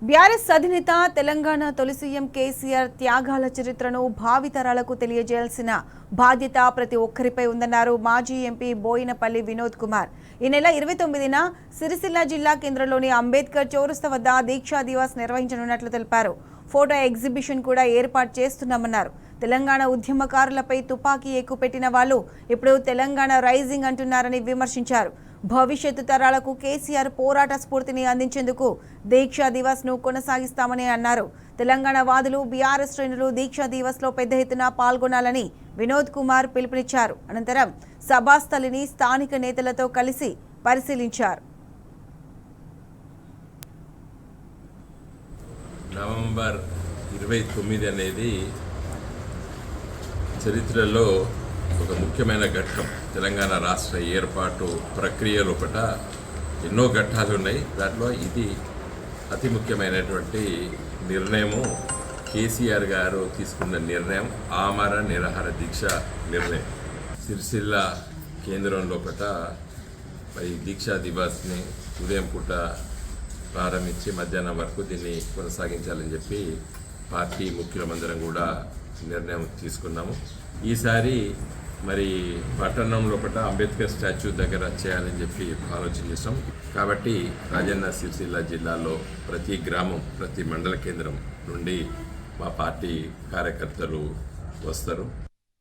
BRS అధినేత తెలంగాణ తొలి CM KCR త్యాగాల చరిత్రను భావితరాలకు తెలియజేయాల్సిన బాధ్యత ప్రతి ఒక్కరిపై ఉందన్నారు మాజీ ఎంపీ బోయినపల్లి వినోద్ కుమార్. ఈ నెల 29న సిరిసిల్ల జిల్లా కేంద్రంలోని అంబేద్కర్ చౌరస్తా వద్ద దీక్షా దివాస్ నిర్వహించనున్నట్లు తెలిపారు. ఫోటో ఎగ్జిబిషన్ కూడా ఏర్పాటు చేస్తున్నామన్నారు. తెలంగాణ ఉద్యమకారులపై తుపాకీ ఎక్కుపెట్టిన వాళ్ళు ఇప్పుడు తెలంగాణ రైజింగ్ అంటున్నారని విమర్శించారు. భవిష్యత్తు తరాలకు కేసీఆర్ పోరాట స్ఫూర్తిని అందించేందుకు దీక్షా దివస్ ను కొనసాగిస్తామని అన్నారు. తెలంగాణ వాదులు బీఆర్ఎస్ శ్రేణులు దీక్షా దివస్ లో పెద్ద ఎత్తున పాల్గొనాలని వినోద్ కుమార్ పిలుపునిచ్చారు. అనంతరం సభాస్థలిని స్థానిక నేతలతో కలిసి పరిశీలించారు. నవంబర్ 29 అనేది చరిత్రలో ఒక ముఖ్యమైన ఘట్టం. తెలంగాణ రాష్ట్ర ఏర్పాటు ప్రక్రియ లోపల ఎన్నో ఘట్టాలు ఉన్నాయి. దాంట్లో ఇది అతి ముఖ్యమైనటువంటి నిర్ణయము. కేసీఆర్ గారు తీసుకున్న నిర్ణయం ఆమర నిరాహార దీక్ష నిర్ణయం. సిరిసిల్ల కేంద్రం లోపల మరి దీక్షా దివాస్ని ఉదయం పూట ప్రారంభించి మధ్యాహ్నం వరకు దీన్ని కొనసాగించాలని చెప్పి పార్టీ ముఖ్యులమందరం కూడా నిర్ణయం తీసుకున్నాము. ఈసారి మరి పట్టణం లోపల అంబేద్కర్ స్టాచ్యూ దగ్గర చేయాలని చెప్పి ఆలోచన చేస్తాం. కాబట్టి రాజన్న సిరిసిల్ల జిల్లాలో ప్రతి గ్రామం, ప్రతి మండల కేంద్రం నుండి మా పార్టీ కార్యకర్తలు వస్తారు.